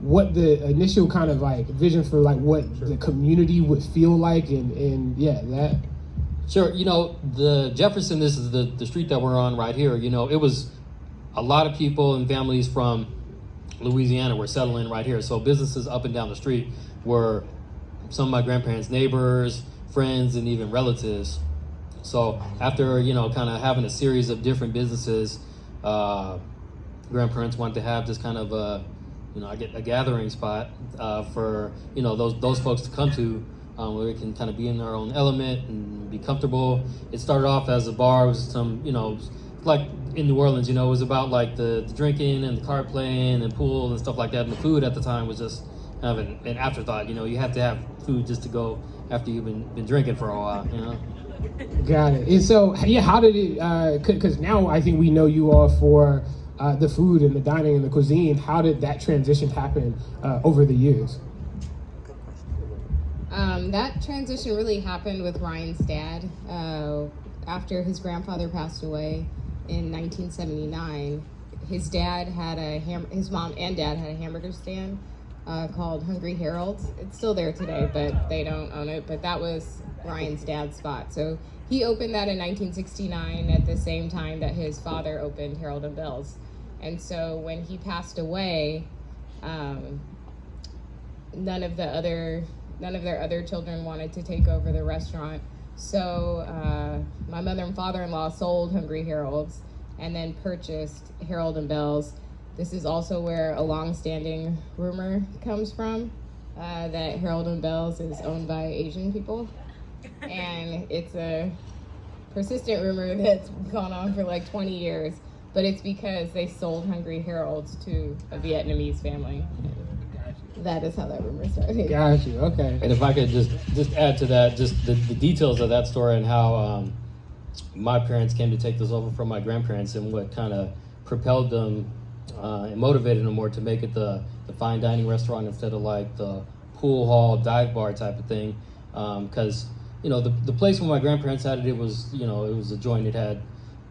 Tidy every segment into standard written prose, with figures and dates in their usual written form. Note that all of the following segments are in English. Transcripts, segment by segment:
what the initial kind of like vision for like what the community would feel like, and yeah, that. Sure, the Jefferson, this is the street that we're on right here, it was a lot of people and families from Louisiana were settling right here. So businesses up and down the street were some of my grandparents' neighbors, friends, and even relatives. So after, kind of having a series of different businesses, grandparents wanted to have this kind of a gathering spot for, those folks to come to, where they can kind of be in their own element and be comfortable. It started off as a bar. It was some, like in New Orleans, it was about like the drinking and the card playing and pool and stuff like that. And the food at the time was just kind of an afterthought. You have to have food just to go after you've been drinking for a while, Got it. And so, yeah, how did it, because now I think we know you all for the food and the dining and the cuisine. How did that transition happen over the years? That transition really happened with Ryan's dad. After his grandfather passed away in 1979, his mom and dad had a hamburger stand called Hungry Harold's. It's still there today, but they don't own it. But that was Ryan's dad's spot. So he opened that in 1969 at the same time that his father opened Harold and Belle's. And so when he passed away, none of their other children wanted to take over the restaurant. So my mother and father-in-law sold Hungry Harold's and then purchased Harold and Belle's. This is also where a long-standing rumor comes from, that Harold and Belle's is owned by Asian people. And it's a persistent rumor that's gone on for like 20 years, but it's because they sold Hungry Harold's to a Vietnamese family. That is how that rumor started. Got you. Okay. And if I could just add to that, just the details of that story and how my parents came to take this over from my grandparents and what kind of propelled them and motivated them more to make it the fine dining restaurant instead of like the pool hall dive bar type of thing. Because the place where my grandparents had it, it was a joint. It had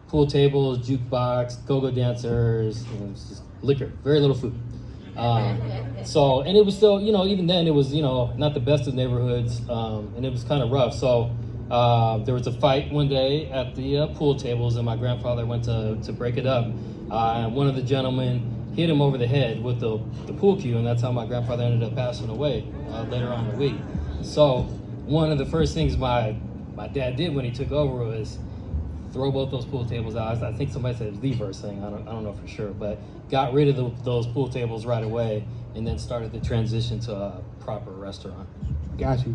pool tables, jukebox, go-go dancers, and it was just liquor, very little food. And it was still, even then it was, not the best of neighborhoods, and it was kind of rough. So there was a fight one day at the pool tables, and my grandfather went to break it up. And one of the gentlemen hit him over the head with the pool cue, and that's how my grandfather ended up passing away later on in the week. So one of the first things my dad did when he took over was throw both those pool tables out. I think somebody said it was the first thing. I don't know for sure, but got rid of those pool tables right away, and then started the transition to a proper restaurant. Got you.